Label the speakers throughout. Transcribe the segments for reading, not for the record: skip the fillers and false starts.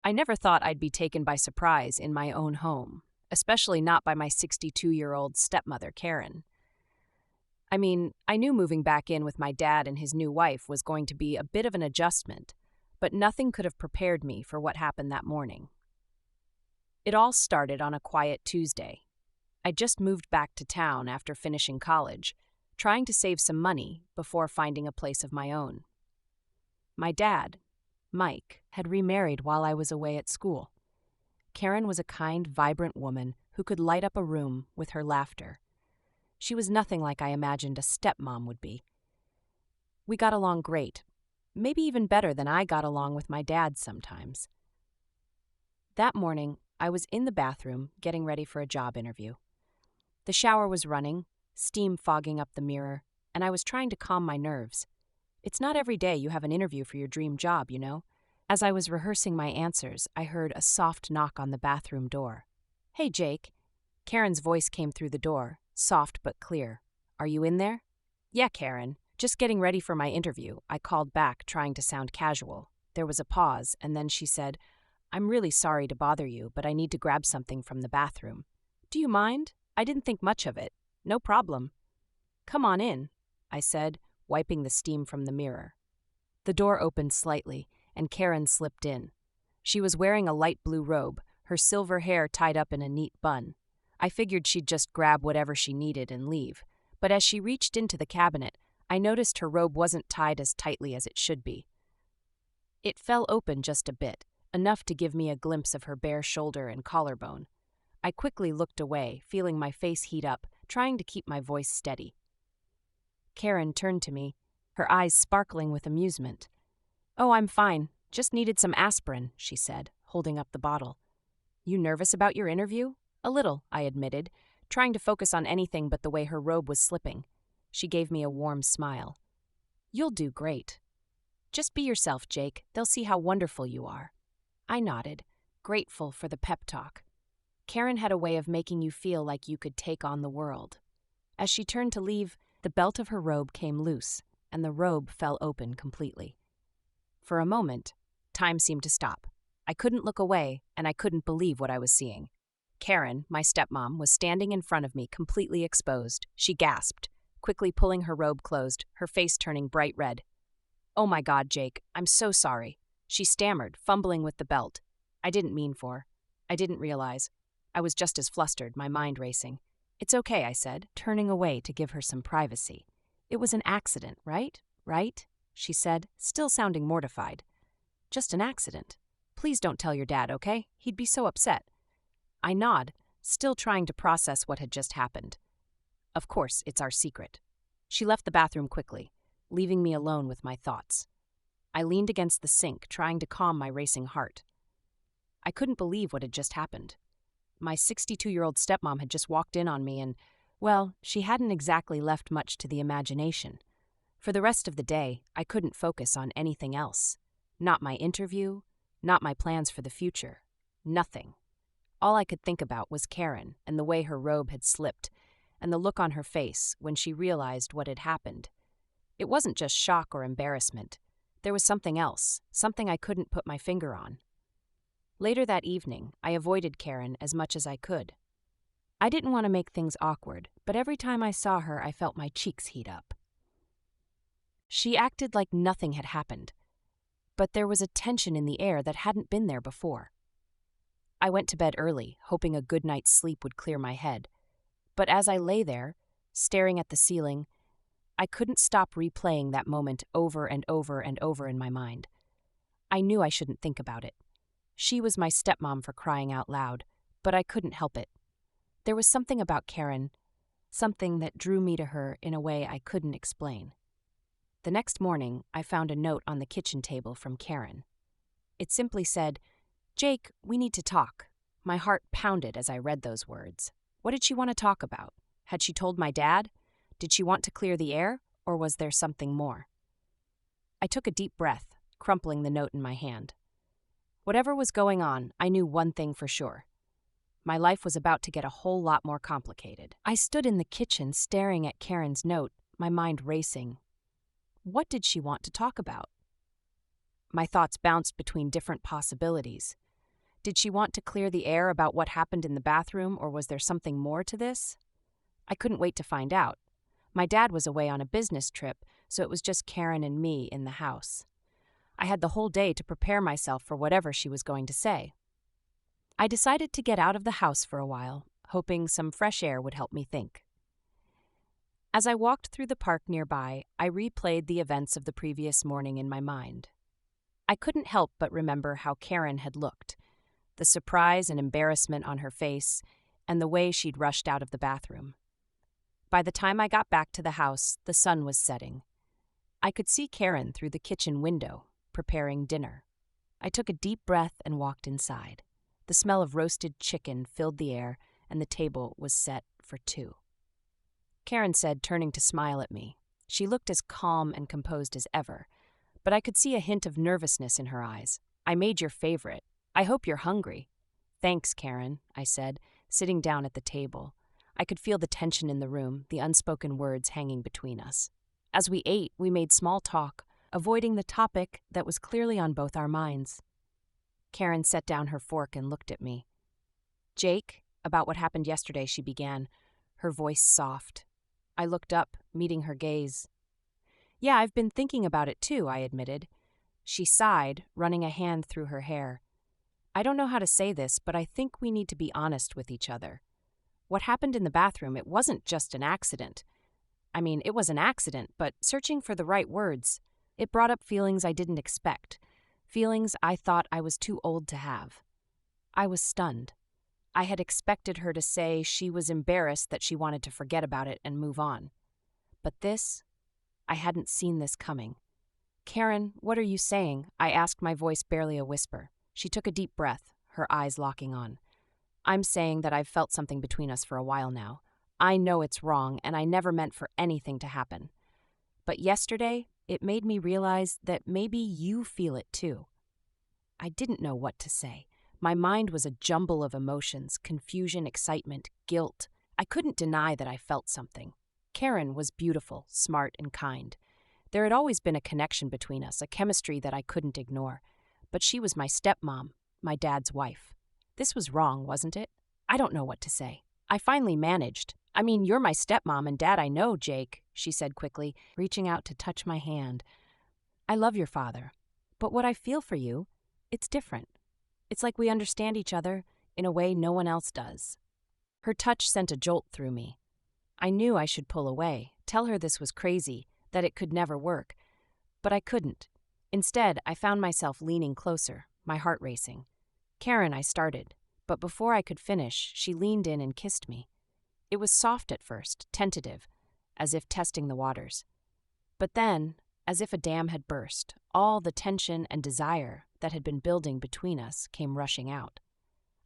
Speaker 1: I never thought I'd be taken by surprise in my own home, especially not by my 62-year-old stepmother, Karen. I mean, I knew moving back in with my dad and his new wife was going to be a bit of an adjustment, but nothing could have prepared me for what happened that morning. It all started on a quiet Tuesday. I just moved back to town after finishing college, trying to save some money before finding a place of my own. My dad, Mike, had remarried while I was away at school. Karen was a kind, vibrant woman who could light up a room with her laughter. She was nothing like I imagined a stepmom would be. We got along great, maybe even better than I got along with my dad sometimes. That morning, I was in the bathroom getting ready for a job interview. The shower was running, steam fogging up the mirror, and I was trying to calm my nerves. It's not every day you have an interview for your dream job, you know? As I was rehearsing my answers, I heard a soft knock on the bathroom door. "Hey, Jake." Karen's voice came through the door, soft but clear. "Are you in there?" "Yeah, Karen. Just getting ready for my interview," I called back, trying to sound casual. There was a pause, and then she said, "I'm really sorry to bother you, but I need to grab something from the bathroom." "Do you mind?" I didn't think much of it. "No problem." "Come on in," I said, wiping the steam from the mirror. The door opened slightly, and Karen slipped in. She was wearing a light blue robe, her silver hair tied up in a neat bun. I figured she'd just grab whatever she needed and leave, but as she reached into the cabinet, I noticed her robe wasn't tied as tightly as it should be. It fell open just a bit, enough to give me a glimpse of her bare shoulder and collarbone. I quickly looked away, feeling my face heat up, trying to keep my voice steady. Karen turned to me, her eyes sparkling with amusement. "Oh, I'm fine. Just needed some aspirin," she said, holding up the bottle. "You nervous about your interview?" "A little," I admitted, trying to focus on anything but the way her robe was slipping. She gave me a warm smile. "You'll do great. Just be yourself, Jake. They'll see how wonderful you are." I nodded, grateful for the pep talk. Karen had a way of making you feel like you could take on the world. As she turned to leave, the belt of her robe came loose, and the robe fell open completely. For a moment, time seemed to stop. I couldn't look away, and I couldn't believe what I was seeing. Karen, my stepmom, was standing in front of me, completely exposed. She gasped, quickly pulling her robe closed, her face turning bright red. "Oh my God, Jake, I'm so sorry," she stammered, fumbling with the belt. I didn't realize. I was just as flustered, my mind racing. "It's okay," I said, turning away to give her some privacy. "It was an accident, right? Right?" she said, still sounding mortified. "Just an accident. Please don't tell your dad, okay? He'd be so upset." I nod, still trying to process what had just happened. "Of course, it's our secret." She left the bathroom quickly, leaving me alone with my thoughts. I leaned against the sink, trying to calm my racing heart. I couldn't believe what had just happened. My 62-year-old stepmom had just walked in on me and, well, she hadn't exactly left much to the imagination. For the rest of the day, I couldn't focus on anything else. Not my interview, not my plans for the future. Nothing. All I could think about was Karen and the way her robe had slipped, and the look on her face when she realized what had happened. It wasn't just shock or embarrassment. There was something else, something I couldn't put my finger on. Later that evening, I avoided Karen as much as I could. I didn't want to make things awkward, but every time I saw her, I felt my cheeks heat up. She acted like nothing had happened, but there was a tension in the air that hadn't been there before. I went to bed early, hoping a good night's sleep would clear my head. But as I lay there, staring at the ceiling, I couldn't stop replaying that moment over and over and over in my mind. I knew I shouldn't think about it. She was my stepmom, for crying out loud, but I couldn't help it. There was something about Karen, something that drew me to her in a way I couldn't explain. The next morning, I found a note on the kitchen table from Karen. It simply said, "Jake, we need to talk." My heart pounded as I read those words. What did she want to talk about? Had she told my dad? Did she want to clear the air, or was there something more? I took a deep breath, crumpling the note in my hand. Whatever was going on, I knew one thing for sure. My life was about to get a whole lot more complicated. I stood in the kitchen staring at Karen's note, my mind racing. What did she want to talk about? My thoughts bounced between different possibilities. Did she want to clear the air about what happened in the bathroom, or was there something more to this? I couldn't wait to find out. My dad was away on a business trip, so it was just Karen and me in the house. I had the whole day to prepare myself for whatever she was going to say. I decided to get out of the house for a while, hoping some fresh air would help me think. As I walked through the park nearby, I replayed the events of the previous morning in my mind. I couldn't help but remember how Karen had looked, the surprise and embarrassment on her face, and the way she'd rushed out of the bathroom. By the time I got back to the house, the sun was setting. I could see Karen through the kitchen window, preparing dinner. I took a deep breath and walked inside. The smell of roasted chicken filled the air, and the table was set for two. Karen said, turning to smile at me. She looked as calm and composed as ever, but I could see a hint of nervousness in her eyes. "I made your favorite. I hope you're hungry." "Thanks, Karen," I said, sitting down at the table. I could feel the tension in the room, the unspoken words hanging between us. As we ate, we made small talk, avoiding the topic that was clearly on both our minds. Karen set down her fork and looked at me. "Jake, about what happened yesterday," she began, her voice soft. I looked up, meeting her gaze. "Yeah, I've been thinking about it too," I admitted. She sighed, running a hand through her hair. "I don't know how to say this, but I think we need to be honest with each other. What happened in the bathroom, it wasn't just an accident. I mean, it was an accident, but searching for the right words, it brought up feelings I didn't expect, feelings I thought I was too old to have." I was stunned. I had expected her to say she was embarrassed that she wanted to forget about it and move on. But this, I hadn't seen this coming. "Karen, what are you saying?" I asked, my voice barely a whisper. She took a deep breath, her eyes locking on. "I'm saying that I've felt something between us for a while now. I know it's wrong, and I never meant for anything to happen. But yesterday, it made me realize that maybe you feel it too." I didn't know what to say. My mind was a jumble of emotions, confusion, excitement, guilt. I couldn't deny that I felt something. Karen was beautiful, smart, and kind. There had always been a connection between us, a chemistry that I couldn't ignore. But she was my stepmom, my dad's wife. This was wrong, wasn't it? I don't know what to say. I finally managed. "I mean, you're my stepmom and dad, I know, Jake," she said quickly, reaching out to touch my hand. "I love your father. But what I feel for you, it's different. It's like we understand each other in a way no one else does." Her touch sent a jolt through me. I knew I should pull away, tell her this was crazy, that it could never work. But I couldn't. Instead, I found myself leaning closer, my heart racing. "Karen," I started, but before I could finish, she leaned in and kissed me. It was soft at first, tentative, as if testing the waters. But then, as if a dam had burst, all the tension and desire that had been building between us came rushing out.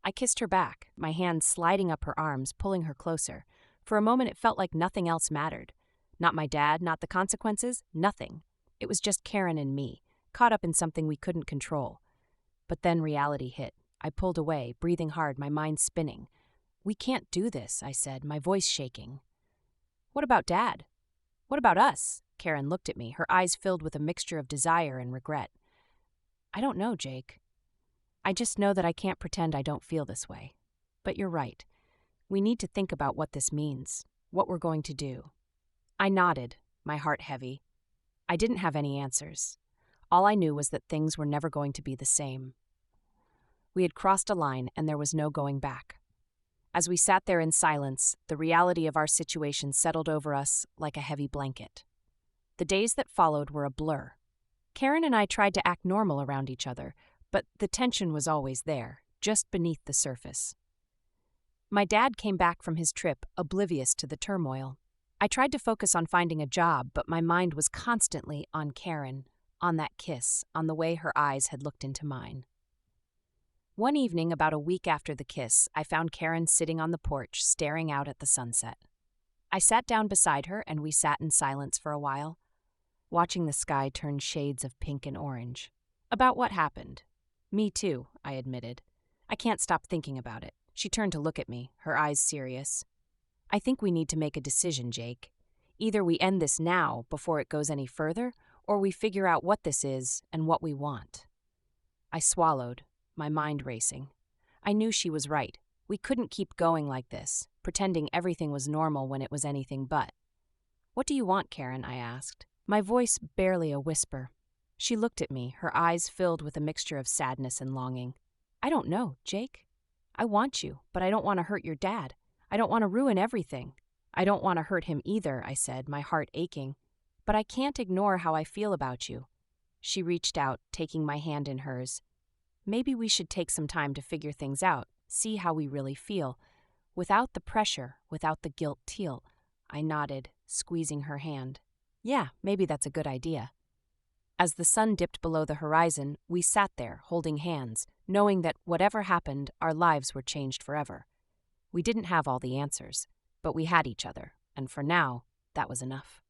Speaker 1: I kissed her back, my hands sliding up her arms, pulling her closer. For a moment it felt like nothing else mattered. Not my dad, not the consequences, nothing. It was just Karen and me, caught up in something we couldn't control. But then reality hit. I pulled away, breathing hard, my mind spinning. "We can't do this," I said, my voice shaking. "What about Dad? What about us?" Karen looked at me, her eyes filled with a mixture of desire and regret. "I don't know, Jake. I just know that I can't pretend I don't feel this way. But you're right. We need to think about what this means, what we're going to do." I nodded, my heart heavy. I didn't have any answers. All I knew was that things were never going to be the same. We had crossed a line, and there was no going back. As we sat there in silence, the reality of our situation settled over us like a heavy blanket. The days that followed were a blur. Karen and I tried to act normal around each other, but the tension was always there, just beneath the surface. My dad came back from his trip, oblivious to the turmoil. I tried to focus on finding a job, but my mind was constantly on Karen, on that kiss, on the way her eyes had looked into mine. One evening, about a week after the kiss, I found Karen sitting on the porch, staring out at the sunset. I sat down beside her, and we sat in silence for a while, watching the sky turn shades of pink and orange. "About what happened?" "Me too," I admitted. "I can't stop thinking about it." She turned to look at me, her eyes serious. "I think we need to make a decision, Jake. Either we end this now, before it goes any further, or we figure out what this is and what we want." I swallowed, my mind racing. I knew she was right. We couldn't keep going like this, pretending everything was normal when it was anything but. "What do you want, Karen?" I asked, my voice barely a whisper. She looked at me, her eyes filled with a mixture of sadness and longing. "I don't know, Jake. I want you, but I don't want to hurt your dad. I don't want to ruin everything." "I don't want to hurt him either," I said, my heart aching. "But I can't ignore how I feel about you." She reached out, taking my hand in hers. "Maybe we should take some time to figure things out, see how we really feel. Without the pressure, without the guilt." I nodded, squeezing her hand. "Yeah, maybe that's a good idea." As the sun dipped below the horizon, we sat there, holding hands, knowing that whatever happened, our lives were changed forever. We didn't have all the answers, but we had each other, and for now, that was enough.